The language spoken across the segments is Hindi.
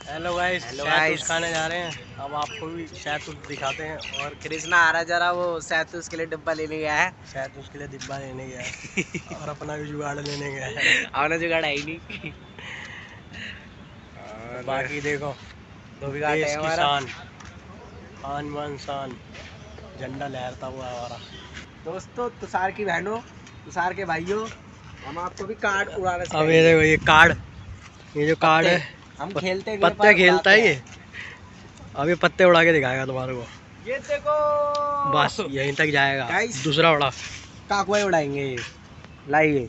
हेलो गाइस, शहतूश खाने जा रहे हैं। अब आपको भी शहतूश दिखाते हैं। और कृष्णा आ रहा जरा, वो शहतूश के लिए डिब्बा लेने गया है। शहतूश के लिए डिब्बा लेने गया है और अपना भी जुगाड़ लेने गया है। अपना जुगाड़ है ही नहीं। तो बाकी देखो, धोबी घाट देश है की हमारा। शान, आन बान शान, झंडा लहरता हुआ हमारा। दोस्तों, तुषार की बहनों, तुषार के भाइयों, हम आपको भी कार्ड उड़ाना अब सिखाएंगे। ये देखो, ये कार्ड, ये जो कार्ड है, हम खेलते हैं, पत्ते खेलता है ये। अब ये पत्ते उड़ा के दिखाएगा तुम्हारे को। ये देखो, बस यहीं तक जाएगा। Guys, दूसरा उड़ा। काकुआ उड़ाएंगे ये। लाइए,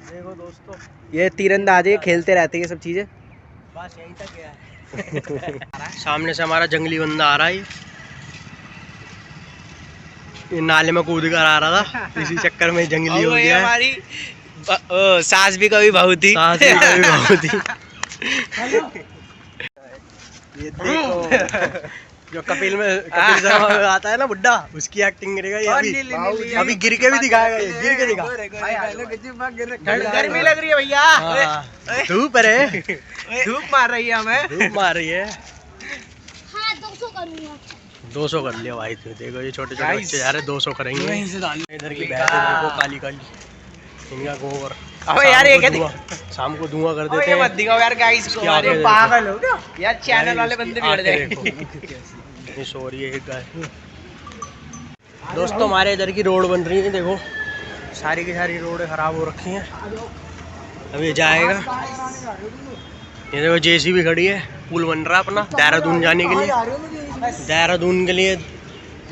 देखो दोस्तों, ये तीरंदाजी खेलते रहते हैं ये सब चीजें। बस यहीं तक गया है। सामने से हमारा जंगली बंदा आ रहा है। ये नाले में कूद कर आ रहा था, इसी चक्कर में जंगली हो गया है। हमारी सास भी कभी बहू थी। सास भी कभी बहू थी। ये देखो, जो कपिल शर्मा में आता है ना बुड्ढा, उसकी एक्टिंग करेगा ये। अभी गिर के भी दिखाएगा ये, गिर के दिखा। गर्मी लग रही है भैया। हाँ, धूप है, धूप मार रही है हमें। धूप मार रही है। हाँ, 200 करूँगा। 200 कर लिया भाई। देखो ये छोटे छोटे Guys, बच्चे जा रहे हैं, 200 करेंगे। इधर की भैंस देखो, काली काली, इनका गोबर। अबे यार, ये क्या शाम को धुआं कर ओए, देते ये हैं। मत दिखाओ यार गाइस को। क्या अरे करें? पागल हो क्या यार, चैनल वाले बंदे बिगड़ आके जाएंगे। देखो, ये सो रही है एक गाय। दोस्तों, हमारे इधर की रोड बन रही है। देखो, सारी की सारी रोडें खराब हो रखी हैं। अब ये जाएगा। ये देखो, जेसीबी खड़ी है। पुल बन रहा है अपना देहरादून जाने के लिए। देहरादून के लिए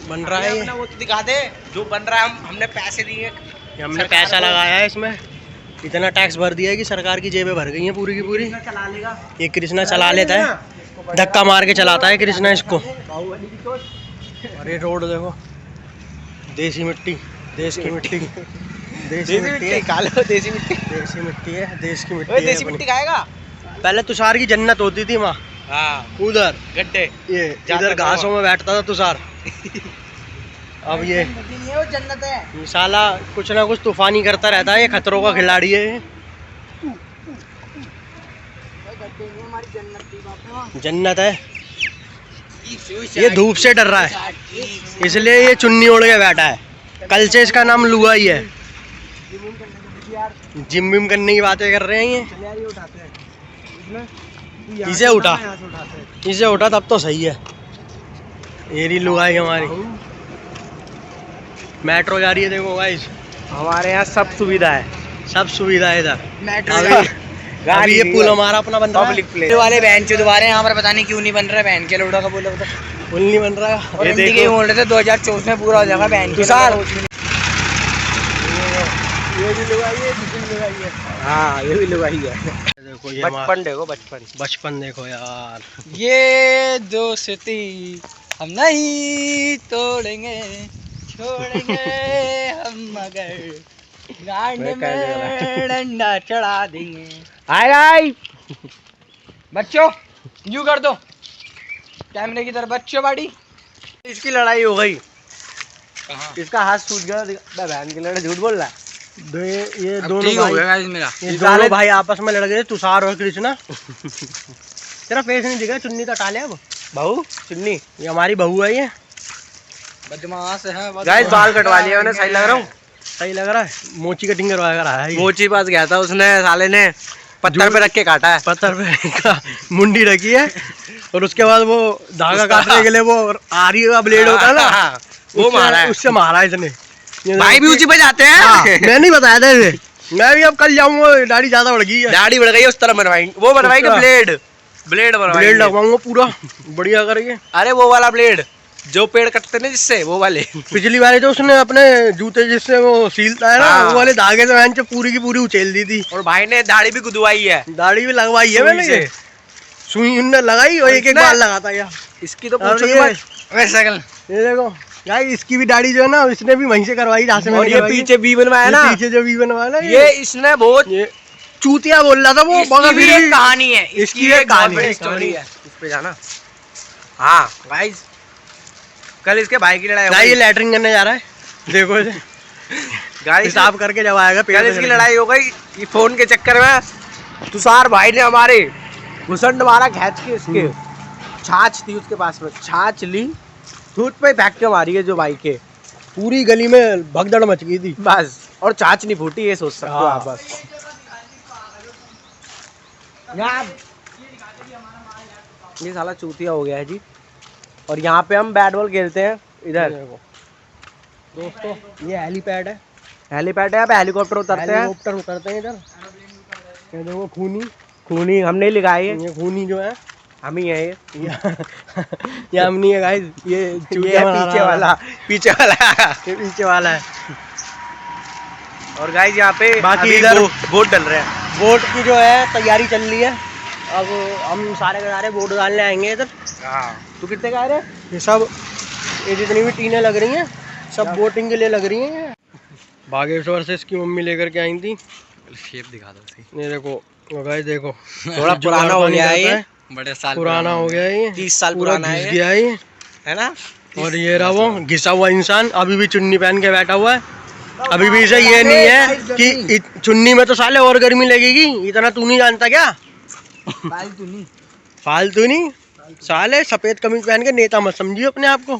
बन रहा है ये। वो तो दिखा दे जो बन रहा है। हमने पैसे दिए, हमने पैसा लगाया है इसमें। इतना टैक्स भर दिया है कि सरकार की जेबें भर गई हैं पूरी की पूरी। चला लेगा। ये कृष्णा चला लेता है, धक्का मार के चलाता है कृष्णा इसको। और ये रोड देखो, देसी मिट्टी, देश की मिट्टी, देसी मिट्टी है। कालो देसी मिट्टी। देसी मिट्टी है, देश की मिट्टी ओए, है देसी अपनी। मिट्टी खाएगा। पहले तुषार की जन्नत होती थी वहाँ, हाँ, उधर गड्ढे। ये जाता इधर घासों में बैठता था तुषार। अब ये वो जन्नत है। ये साला कुछ ना कुछ तूफानी करता रहता है। ये खतरों का खिलाड़ी है। जन्नत है। ये धूप से डर रहा है, इसलिए ये चुन्नी ओढ़ के बैठा है। कल से इसका नाम लुआ ही है। जिम विम करने की बातें कर रहे हैं ये। इसे उठा, इसे उठा तब तो सही है। ये रही लुगाई हमारी। मेट्रो जा रही है, देखो गाइस। हमारे यहाँ सब सुविधा है, सब सुविधा है इधर। मेट्रो अभी ये पुल हमारा अपना बन रहा है। पब्लिक प्लेस वाले बहन चो दोबारा यहाँ पर पता नहीं क्यों नहीं बन रहा है। बहन के लोड़ा का बोला तो पुल नहीं बन रहा है। और हिंदी के बोल रहे थे 2024 में पूरा हो जाएगा। बहन के साल। ये भी लुगाई है, दूसरी लुगाई है। हाँ, ये भी लुगाई है। देखो ये बचपन देखो, बचपन। बचपन देखो यार। ये दोस्ती हम नहीं तोड़ेंगे, छोड़ेंगे हम मगर गांड में डंडा चढ़ा देंगे। हाय गाइस, बच्चों यूं कर दो कैमरे की तरफ। बच्चों बाड़ी, इसकी लड़ाई हो गई। कहाँ? इसका हाथ सूज गया। बहन के लड़े, झूठ बोल रहा है। ये दोनों भाई, मेरा ये दोनों भाई आपस में लड़ गए, तुषार और कृष्णा। तेरा फेस नहीं दिखा, चुन्नी तो टाले अब। बहू चुन्नी, ये हमारी बहू है। ये बदमाश है। गाइस, बाल कटवा लिया मैंने। सही लग रहा हूँ? सही लग रहा है। मोची कटिंग करवा कर आया है ये। मोची पास गया था, उसने साले ने पत्थर पे रख के काटा है। पत्थर पे मुंडी रखी है और उसके बाद वो धागा काटने के लिए वो आरी का ब्लेड होता है ना, वो मारा है। उससे मारा है इसने। भाई भी ऊंची पे जाते हैं। हाँ, मैं नहीं बताया था इसे। मैं भी अब कल जाऊंगा, दाढ़ी ज्यादा बढ़ गई है। दाढ़ी बढ़ गई है, उस तरह बनवाएंगे। वो बनवाएंगे ब्लेड, ब्लेड बनवाएंगे। ब्लेड लगवाऊंगा पूरा बढ़िया करके। अरे वो वाला ब्लेड जो पेड़ कटते ना जिससे, वो वाले। पिछली बार तो उसने अपने जूते जिससे वो सीलता है ना, हाँ। वो वाले धागे से मैंने पूरी की पूरी उछेल दी थी। और भाई ने दाढ़ी भी गुदवाई है। दाढ़ी भी लगवाई है मैंने। ये सुई उनने लगाई और एक एक बार लगाता गया। इसकी तो और पूछो ये- ही मत। वैसा ये देखो यार, इसकी भी दाढ़ी जो है ना, इसने भी वहीं से करवाई जहाँ से और मैंने ये करवाई। पीछे भी बनवाया ना, पीछे जो भी बनवाया ना, ये इसने बहुत ये चूतिया बोल रहा था वो। इसकी भी एक कहानी है। इसकी एक कहानी है। स्टोरी है। इस पे जाना। हाँ गाइस, कल इसके भाई की लड़ाई हो ये गई। लैटरिन करने जा रहा है, देखो इसे। गाइस, हिसाब करके जब आएगा पेड़ कल पे इसकी चढ़ेगा। लड़ाई हो गई ये फोन के चक्कर में। तुषार भाई ने हमारे घुसंड मारा खींच के इसके। छाछ थी उसके पास में, छाछ ली, दूध पे फेंक के मारी है जो बाइक है। पूरी गली में भगदड़ मच गई थी बस, और छाछ नहीं फूटी, ये सोच सकते हो आप बस। ये साला चूतिया हो गया है जी। और यहाँ पे हम बैट बॉल खेलते हैं इधर। दोस्तों ये हेलीपैड है, हेलीपैड है, यहाँ पे हेलीकॉप्टर उतरते हैं। हेलीकॉप्टर उतरते हैं इधर। ये देखो खूनी, खूनी हमने लिखा है ये खूनी जो है हम ही है ये। ये हम नहीं है गाइस, ये ये चूतिया है बना पीछे रहा वाला, पीछे वाला। ये पीछे वाला है। और गाइस यहाँ पे बाकी अभी इधर वोट डल रहे हैं। वोट की जो है तैयारी चल रही है। अब हम सारे के सारे वोट डालने आएंगे इधर। तू कितने का है रे? ये सब, ये जितनी भी टीनें लग रही हैं सब वोटिंग के लिए लग रही हैं। बागेश्वर से इसकी मम्मी लेकर के आई थी। शेप दिखा दो सही। ये देखो गाइस, देखो थोड़ा पुराना हो गया है ये, बड़े साल पुराना हो गया है ये, 30 साल पूरा पुराना घिस है गया है ये, है ना। और ये रहा वो घिसा हुआ इंसान अभी भी चुन्नी पहन के बैठा हुआ है। अभी भी इसे ये नहीं है कि चुन्नी में तो साले और गर्मी लगेगी, इतना तू नहीं जानता क्या? फालतू नहीं साले, सफेद कमीज पहन के नेता मत समझिए अपने आप को।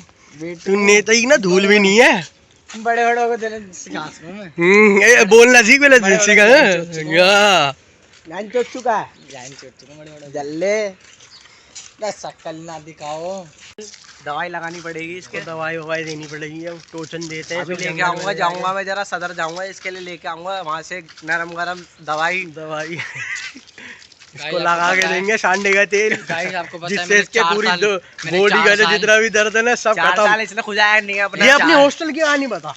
तू नेता ही ना, धूल भी नहीं है। बड़े बड़ों को देने ये बोलना सीख पहले जिससे का लाइन चोट चुका है, जल्ले शक्ल ना दिखाओ। दवाई लगानी पड़ेगी इसके, दवाई ववाई देनी पड़ेगी। अब टोचन देते हैं, अभी लेके आऊंगा, जाऊंगा मैं जरा सदर जाऊंगा, इसके लिए लेके आऊंगा वहाँ से नरम गरम दवाई इसको लगा के देंगे सांडे का तेल, आपको पता है जिससे इसके पूरी बॉडी का जो जितना भी दर्द है ना सब 4 खत्म। साल इसने खुजाया नहीं है अपना। ये अपनी हॉस्टल की कहानी बता,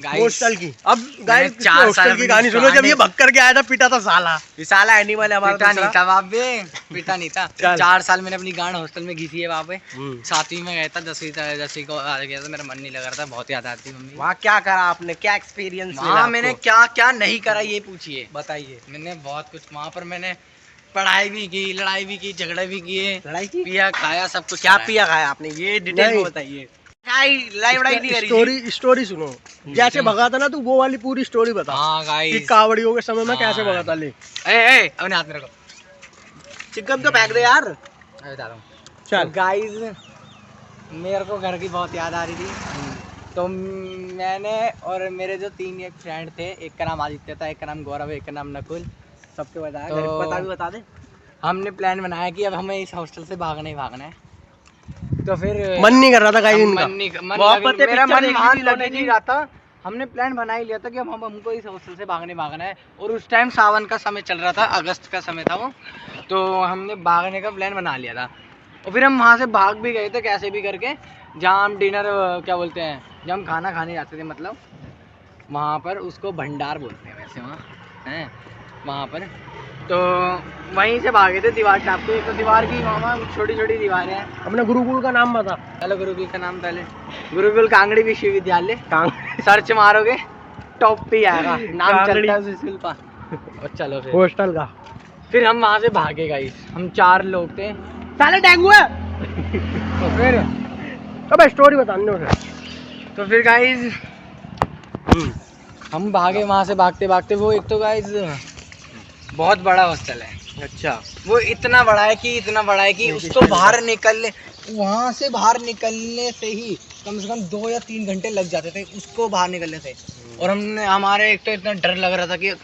हॉस्टल की। अब गाइस 4 हॉस्टल साल की कहानी सुनो। जब ये भग करके आया था पिटा था साला। ये साला एनिमल है हमारा पिटा नहीं दूसरा। था वहाँ पे, पिटा नहीं था। चल। 4 साल मैंने अपनी गांड हॉस्टल में घी थी है वहाँ पे। 7वीं में गया था, 10वीं को आ गया था, मेरा मन नहीं लग रहा था, बहुत याद आती मम्मी। वहाँ क्या करा आपने, क्या एक्सपीरियंस? वहाँ मैंने क्या क्या नहीं करा ये पूछिए। बताइए। मैंने बहुत कुछ वहाँ पर, मैंने पढ़ाई भी की, लड़ाई भी की, झगड़े भी किए, लड़ाई की? पिया खाया, सब कुछ क्या करा है। पिया खाया आपने, ये डिटेल में नहीं। बताइए। लड़ाई वड़ाई नहीं करी? स्टोरी सुनो, जैसे भगा था ना तू, वो वाली पूरी स्टोरी बता हाँ कि गाइस, कावड़ियों के समय में हाँ। कैसे भगा था। ले अपने हाथ में रखो, चिकन तो फेंक दे यार। मैं बता रहा हूँ। चल। गाइस मेरे को घर की बहुत याद आ रही थी, तो मैंने और मेरे जो 3 एक फ्रेंड थे, एक का नाम आदित्य था, एक का नाम गौरव, एक का नाम नकुल। सबके बताया, तो- घर पे बता भी बता दे। हमने प्लान बनाया कि अब हमें इस हॉस्टल से भागना ही भागना है। तो फिर मन नहीं कर रहा था गाइस इनका। मोहब्बत है, मेरा पिक्चर मन देखनी मान थी, लगे लगी नहीं रहा था। हमने प्लान बना ही लिया था कि अब हमको इस हॉस्टल से भागना है। और उस टाइम सावन का समय चल रहा था, अगस्त का समय था वो, तो हमने भागने का प्लान बना लिया था। और फिर हम वहाँ से भाग भी गए थे कैसे भी करके, जहाँ हम डिनर क्या बोलते हैं, जब हम खाना खाने जाते थे, मतलब वहाँ पर उसको भंडार बोलते हैं वैसे वहाँ हैं, वहाँ पर। तो वहीं से भागे थे दीवार टाप के। तो दीवार की वहाँ छोटी छोटी दीवारें हैं। अपने गुरुकुल का नाम बता। चलो गुरुकुल का नाम पहले, गुरुकुल कांगड़ी विश्वविद्यालय। सर्च मारोगे टॉप पे आएगा, नाम चलता है उस स्कूल का। और चलो हॉस्टल का। फिर हम वहाँ से भागे गाइस, हम 4 लोग थे। साले डेंगू है। तो फिर अबे स्टोरी बताने। तो फिर गाइस हम भागे वहाँ से, भागते भागते। वो एक तो गाइस बहुत बड़ा हॉस्टल है। अच्छा, वो इतना बड़ा है कि उसको बाहर निकलने, वहाँ से बाहर निकलने से ही कम से कम 2 या 3 घंटे लग जाते थे उसको बाहर निकलने से। और हमारे एक तो इतना डर लग रहा था कि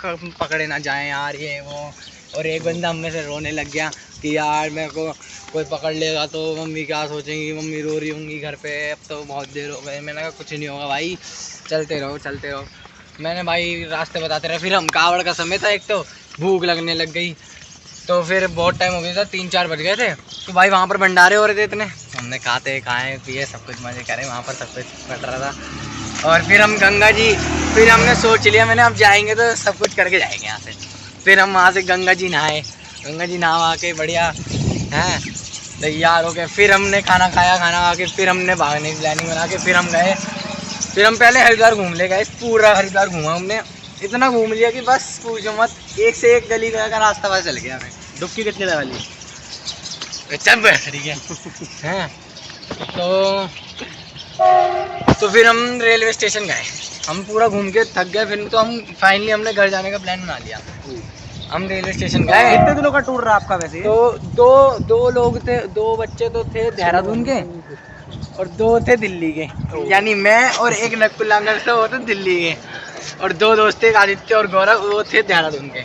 पकड़े ना जाएं यार ये वो। और एक बंदा हम में से रोने लग गया कि यार मेरे को कोई पकड़ लेगा तो मम्मी क्या सोचेंगी, मम्मी रो रही होंगी घर पे, अब तो बहुत देर हो गए। मैंने कहा कुछ नहीं होगा भाई, चलते रहो। मैंने भाई रास्ते बताते रहे। फिर हम कावड़ का समय था, एक तो भूख लगने लग गई, तो फिर बहुत टाइम हो गया था, 3-4 बज गए थे। तो भाई वहाँ पर भंडारे हो रहे थे इतने, हमने खाते खाए पिए सब कुछ मजे करे, वहाँ पर सब कुछ कट रहा था। और फिर हम गंगा जी, फिर हमने सोच लिया मैंने अब जाएंगे तो सब कुछ करके जाएंगे यहाँ से। फिर हम वहाँ से गंगा जी नहाए, गंगा जी नहा के बढ़िया हैं तैयार हो गए। फिर हमने खाना खाया, खाना खा के फिर हमने भागने की प्लानिंग बना के फिर हम गए। फिर हम पहले हरिद्वार घूम ले गए, पूरा हरिद्वार घूमा हमने, इतना घूम लिया कि बस पूछो मत, एक से एक गली का रास्ता पता चल गया हमें। डुबकी कितने लगा ली? चल ठीक है हैं। तो फिर हम रेलवे स्टेशन गए, हम पूरा घूम के थक गए। फिर तो हम फाइनली हमने घर जाने का प्लान बना लिया। हम रेलवे स्टेशन गए। कितने दिनों का टूर रहा आपका वैसे? तो दो लोग थे, 2 बच्चे तो थे देहरादून के और 2 थे दिल्ली के, यानी मैं और एक नकुल नाम से वो थे दिल्ली के, और 2 दोस्त थे आदित्य और गौरव, वो थे देहरादून के।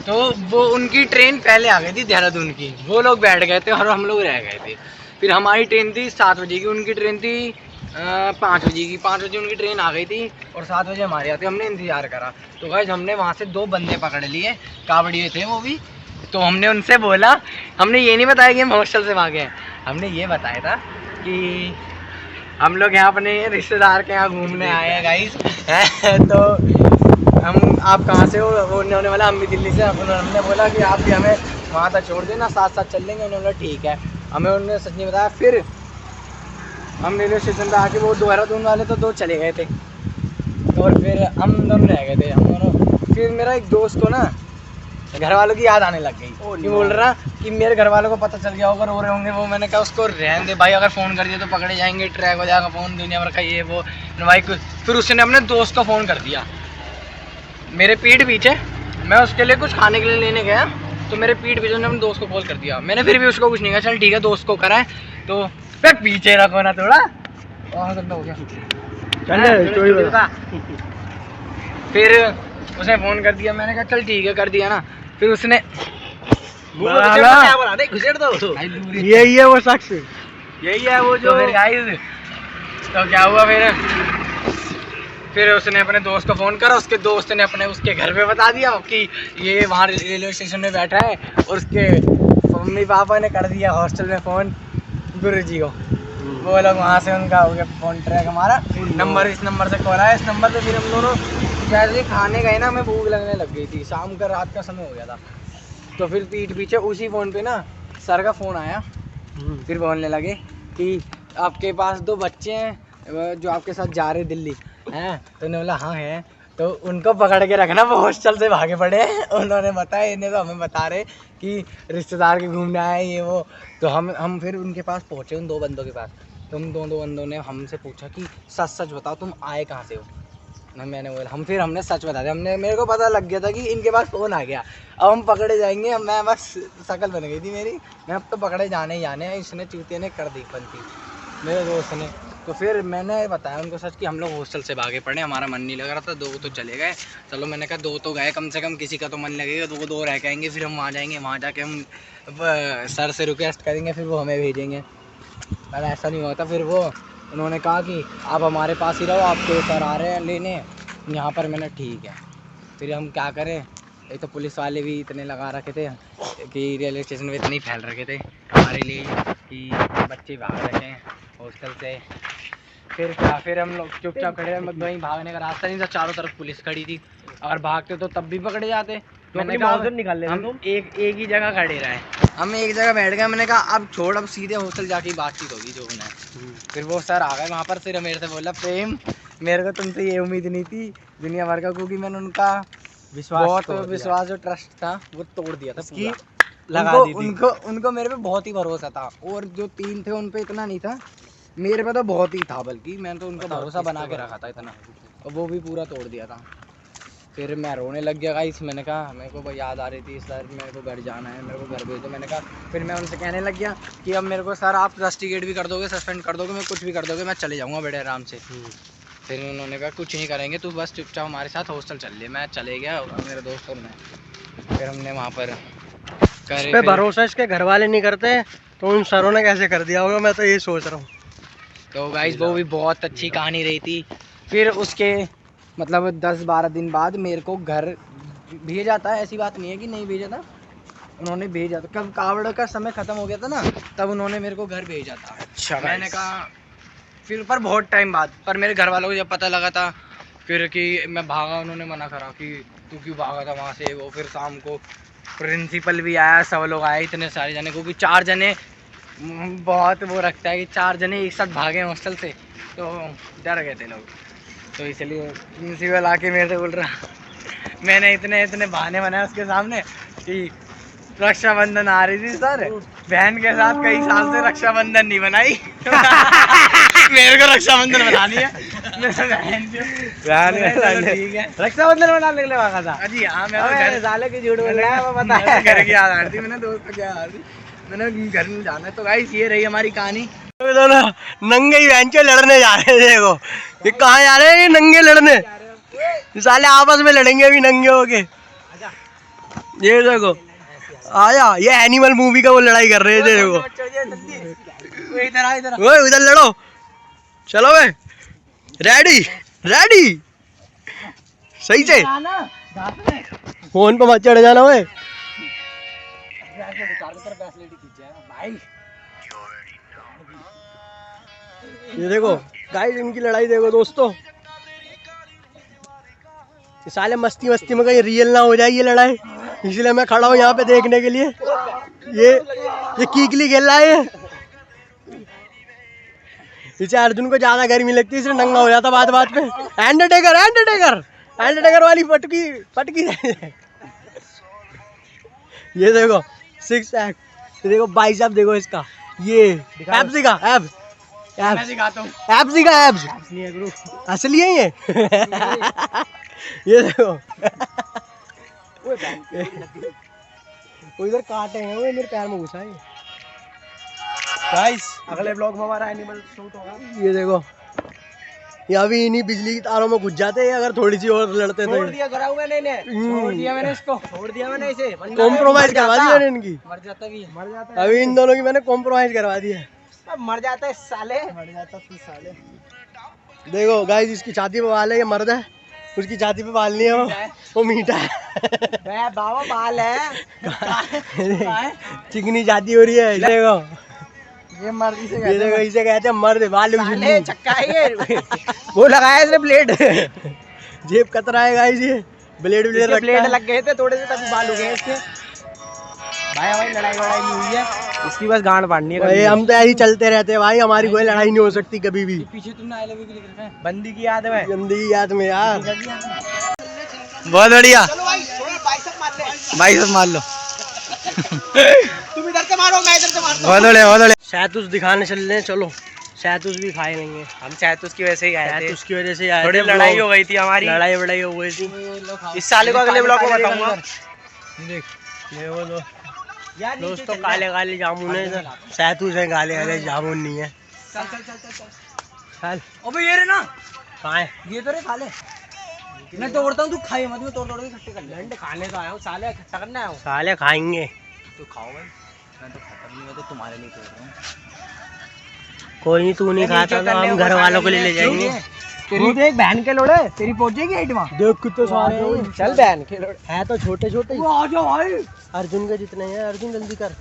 तो वो उनकी ट्रेन पहले आ गई थी देहरादून की, वो लोग बैठ गए थे और हम लोग रह गए थे। फिर हमारी ट्रेन थी 7 बजे की, उनकी ट्रेन थी 5 बजे की। 5 बजे उनकी ट्रेन आ गई थी और 7 बजे हमारी आती। हमने इंतज़ार करा तो गाइस हमने वहाँ से 2 बंदे पकड़ लिए, कावड़िए थे वो भी। तो हमने उनसे बोला, हमने ये नहीं बताया कि हम हॉस्टल से भागे हैं, हमने ये बताया था कि हम लोग यहाँ अपने रिश्तेदार के यहाँ घूमने आए हैं गाइस। तो हम आप कहाँ से हो? वो उन्होंने बोला हम भी दिल्ली से। हमने बोला कि आप भी हमें वहाँ तक छोड़ देना, साथ साथ चल लेंगे। उन्होंने बोला ठीक है। हमें उन्होंने सच नहीं बताया। फिर हम रेलवे स्टेशन पे आके, वो देहरादून वाले तो 2 चले गए थे और फिर हम दोनों रह गए थे, हम दोनों। फिर मेरा एक दोस्त को ना घर वालों की याद आने लग गई कि बोल रहा कि मेरे घर वालों को पता चल गया होगा, रो रहे होंगे वो। मैंने कहा उसको रहने दे भाई, अगर फ़ोन कर दिया तो पकड़े जाएंगे, ट्रैक हो जाएगा फ़ोन, दुनिया भर का ये वो भाई। फिर उसने अपने दोस्त को फ़ोन कर दिया मेरे पीठ पीछे। मैं उसके लिए कुछ खाने के लिए लेने गया तो मेरे पीठ पीछे उसने अपने दोस्त को कॉल कर दिया। मैंने फिर भी उसको कुछ नहीं कहा, चल ठीक है दोस्त को करा है तो फिर पीछे रखो ना थोड़ा। हो गया फिर उसने फ़ोन कर दिया। मैंने कहा चल ठीक है, कर दिया ना। फिर उसने यही है वो शख्स, यही है वो जो। फिर गाइस तो क्या हुआ, फिर उसने अपने दोस्त को फ़ोन करा। उसके दोस्त ने अपने उसके घर पे बता दिया कि ये वहाँ रेलवे स्टेशन में बैठा है, और उसके मम्मी पापा ने कर दिया हॉस्टल में फ़ोन गुरु जी को। वो लोग वहाँ से उनका हो गया फ़ोन ट्रैक, हमारा नंबर इस नंबर से कॉल आया, इस नंबर पे। फिर हम दोनों जैसे खाने गए ना, हमें भूख लगने लग गई थी, शाम का रात का समय हो गया था। तो फिर पीठ पीछे उसी फ़ोन पे ना सर का फ़ोन आया। फिर बोलने लगे कि आपके पास 2 बच्चे हैं जो आपके साथ जा रहे दिल्ली हैं। तो उन्होंने बोला हाँ है, तो उनको पकड़ के रखना, वो हॉस्टल से भागे पड़े हैं। उन्होंने बताया, इन्हें तो हमें बता रहे कि रिश्तेदार के घूमने आए ये वो। तो हम फिर उनके पास पहुँचे, उन 2 बंदों के पास। तो हम 2 बंदों ने हमसे पूछा कि सच सच बताओ तुम आए कहाँ से हो ना। मैंने बोला हमने सच बता दिया। मेरे को पता लग गया था कि इनके पास फ़ोन आ गया, अब हम पकड़े जाएंगे। मैं बस शक्ल बन गई थी मेरी, मैं अब तो पकड़े जाने ही जाने हैं। इसने चूतिया ने कर दी बनती मेरे दोस्त ने। तो फिर मैंने बताया उनको सच कि हम लोग हॉस्टल से भागे पड़े, हमारा मन नहीं लग रहा था। 2 तो चले गए, चलो मैंने कहा 2 तो गए, कम से कम किसी का तो मन लगेगा। 2 रह के आएंगे, फिर हम वहाँ जाएंगे, वहाँ जाके हम सर से रिक्वेस्ट करेंगे, फिर वो हमें भेजेंगे। पर ऐसा नहीं होता। फिर वो उन्होंने कहा कि आप हमारे पास ही रहो, आपके सर आ रहे हैं लेने यहाँ पर। मैंने ठीक है। फिर हम क्या करें, एक तो पुलिस वाले भी इतने लगा रखे थे कि रेलवे स्टेशन में इतने फैल रखे थे हमारे लिए कि बच्चे भाग रखे हैं हॉस्टल से। फिर क्या, फिर हम लोग चुपचाप खड़े रहे, मतलब वहीं भागने का रास्ता नहीं था, चारों तरफ पुलिस खड़ी थी। अगर भागते तो तब भी पकड़े जाते। मैंने कहा निकाल ले, हम एक ही जगह खड़े रहे, हम एक जगह बैठ गए। मैंने कहा अब छोड़, अब सीधे हॉस्टल जाके बातचीत होगी जो होना है। फिर वो सर आ गए वहाँ पर। फिर मेरे से बोला प्रेम, मेरे को तुमसे ये उम्मीद नहीं थी दुनिया भर का, क्योंकि मैंने उनका बहुत विश्वास और ट्रस्ट था वो तोड़ दिया था पूरा। लगा दी थी। उनको मेरे पे बहुत ही भरोसा था, और जो 3 थे उन पे इतना नहीं था, मेरे पे तो बहुत ही था। बल्कि मैंने तो उनका भरोसा बना के रखा था इतना, और वो भी पूरा तोड़ दिया था। फिर मैं रोने लग गया गाइस। मैंने कहा मेरे को याद आ रही थी सर, मेरे को घर जाना है, मेरे को घर भेज दो। मैंने कहा, फिर मैं उनसे कहने लग गया कि अब मेरे को सर आप रस्टिकेट भी कर दोगे, सस्पेंड कर दोगे, मैं कुछ भी कर दोगे, मैं चले जाऊँगा बड़े आराम से। फिर उन्होंने कहा कुछ नहीं करेंगे, तू बस चुपचाप हमारे साथ हॉस्टल चल ले। मैं चले गया, मेरे दोस्त और मैं। फिर हमने वहाँ पर इस पे भरोसा इसके घर वाले नहीं करते, तो उन सरों ने कैसे कर दिया होगा, मैं तो यही सोच रहा हूँ। तो गाइस वो भी बहुत अच्छी कहानी रही थी। फिर उसके मतलब 10-12 दिन बाद मेरे को घर भेजा था, ऐसी बात नहीं है कि नहीं भेजा था, उन्होंने भेजा था। कब कावड़ का समय ख़त्म हो गया था ना, तब उन्होंने मेरे को घर भेजा था। अच्छा, मैंने कहा फिर पर बहुत टाइम बाद, पर मेरे घर वालों को जब पता लगा था फिर कि मैं भागा, उन्होंने मना करा कि तू क्यों भागा था वहाँ से वो। फिर शाम को प्रिंसिपल भी आया, सब लोग आए, इतने सारे जने, क्योंकि 4 जने बहुत वो रखता है कि 4 जने एक साथ भागे हॉस्टल से, तो डर गए थे लोग। तो इसलिए प्रिंसिपल आके मेरे से बोल रहा मैंने इतने बहाने बनाए उसके सामने कि रक्षाबंधन आ रही थी सर, बहन के साथ कई साल से रक्षाबंधन नहीं बनाई। मेरे को रक्षाबंधन बनानी है। ठीक है, रक्षाबंधन मनाने के लिए भागा था। अजी हाँ, मैं अबे तो साले की झूठ बोल रहा है, वो पता मैं तो है। घर की याद आ रही थी, मैंने दोस्त को क्या याद थी, मैंने घर में जाना है। तो गाइस ये रही हमारी कहानी। ये दोनों नंगे ही बेंचे लड़ने जा रहे थे। देखो ये कहाँ जा रहे हैं, ये नंगे लड़ने। ये साले आपस में लड़ेंगे अभी नंगे होके। ये देखो आया, ये एनिमल मूवी का वो लड़ाई कर रहे थे। देखो इधर ओए उधर लड़ो, चलो वे, रेडी रेडी, सही से फोन पे मत चढ़ जाना वे। ये देखो गाइस, इनकी लड़ाई देखो दोस्तों। ये साले मस्ती मस्ती में कहीं रियल ना हो जाए ये लड़ाई, इसलिए मैं खड़ा हूँ यहाँ पे देखने के लिए। ये कीकली खेल रहा है। इसे अर्जुन को ज्यादा गर्मी लगती है, इसलिए नंगा हो जाता बात बात पे। एंडरटेकर एंडरटेकर एंडरटेकर वाली पटकी पटकी। ये देखो सिक्स पैक, ये देखो बाइसेप देखो इसका, ये एब्स दिखा, एब्स मैं दिखाता हूँ। एब्स दिखा, एब्स असली है ये। ये देखो वो इधर काटे हैं, वो मेरे पैर में घुसा है। गाइस अगले ब्लॉग में हमारा एनिमल शूट होगा। ये देखो ये अभी इन्हीं बिजली की तारों में घुस जाते हैं, अगर थोड़ी सी और लड़ते तो। छोड़ दिया करा मैंने इन्हें, छोड़ दिया मैंने इसको, छोड़ दिया मैंने इसे। कॉम्प्रोमाइज करवा दी मैंने इनकी। मर जाता भी है, मर जाता अभी इन दोनों की मैंने कॉम्प्रोमाइज करवा दी है। है, मर जाता है साले, मर जाता तू साले। देखो गाइस, इसकी छाती पे बाल है, ये मर्द है, उसकी छाती पे बाल नहीं है, वो मीठा है। बे बाबा बाल है। चिकनी छाती हो रही है। देखो ये मर्दी से ये देखो, इसे कहते हैं मर्द, बाल साले चक्का है ये। वो लगाया इसने ब्लेड, जेब कतरा है गाइस, ये ब्लेड ब्लेड ब्लेड लग गए थे थोड़े से, तभी बाल हो गए इसके। भाई हमारी लड़ाई वड़ाई नहीं हुई है, इसकी बस गांड फाड़नी है। भाई हम तो ऐसे ही चलते रहते हैं भाई, हमारी कोई लड़ाई नहीं हो सकती कभी भी। पीछे तुमने आई लव यू लिख रखा है, बंदी की याद है। जिंदगी याद में यार। बहुत बढ़िया, बाइसेप मार लो। तुम इधर से मारो, मैं इधर से मारता हूं। बहुत बढ़िया, बहुत बढ़िया। शहतूस दिखाने चल रहे हैं, चलो शहतूस भी खाए लेंगे। हम शहतूत की वजह से ही आए थे, शहतूस की वजह से आए थोड़ी थे। लड़ाई हो गई थी हमारी, लड़ाई वड़ाई हो गई थी। इस साल को अगले ब्लॉग में बताऊंगा। ये वो दोस्तों काले काले जामुन है इधर, शहतूस है, काले काले जामुन नहीं है। चल चल चल चल चल। चल अबे ये रे ना, कहाँ है? ये तो रे खा ले। मैं तोड़ता हूँ, तू खाए मत, मैं तोड़ तोड़ के इकट्ठे कर ले। लंड खाने तो आया हूँ साले, इकट्ठा करने आया हूँ। साले खाएंगे। तू खाओ भाई, मैं तो खाता नहीं, मैं तो तुम्हारे लिए तोड़ रहा हूँ। कोई नहीं, तू नहीं खाता तो हम घर वालों को ले जाएंगे। तेरी देख बहन के लोड़े, तेरी पहुंचेगी हाइट वहाँ। देख कितने सारे हैं। चल बहन के लोड़े, है तो छोटे छोटे ही। आ जाओ भाई। अर्जुन के जितने हैं, अर्जुन जल्दी कर।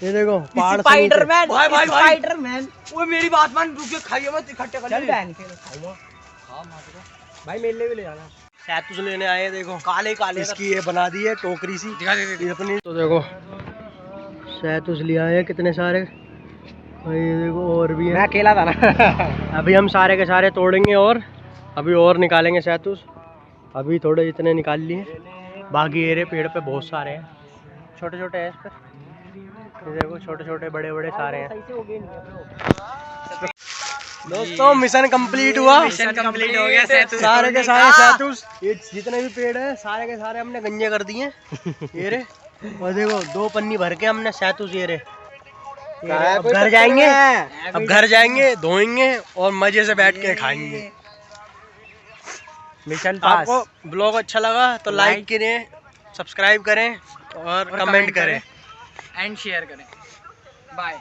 ये देखो पहाड़ से स्पाइडरमैन, भाई, भाई, भाई। स्पाइडरमैन। वो मेरी बात मान, रुक के खाइए मत, इकट्ठे कर चल ले। बहन के खाऊंगा, भाई मेरे लिए भी ले जाना। शहतूस लेने आए, देखो काले काले इसकी ये बना दी है टोकरी सी। दिखा दे, ये अपनी तो देखो शहतूस लिया है कितने सारे भाई, ये देखो और भी मैं है। अकेला था ना। अभी हम सारे के सारे तोड़ेंगे और अभी और निकालेंगे शहतूस। अभी थोड़े जितने निकाल लिए, बाकी ये पेड़ पे बहुत सारे हैं, छोटे छोटे हैं इस पर। ये देखो छोटे छोटे बड़े बड़े सारे हैं। दोस्तों मिशन कंप्लीट हुआ, मिशन कंप्लीट हो गया। शहतूत सारे के तोड़ने सारे का। शहतूस, ये जितने भी पेड़ हैं सारे के सारे हमने गंजे कर दिए। ये रे, और देखो 2 पन्नी भर के हमने शहतूस। ये रे, अब घर जाएंगे, अब घर जाएंगे, धोएंगे और मजे से बैठ के खाएंगे। मिशन पास। आपको ब्लॉग अच्छा लगा तो लाइक करें, सब्सक्राइब करें और कमेंट करें। एंड शेयर करें। बाय।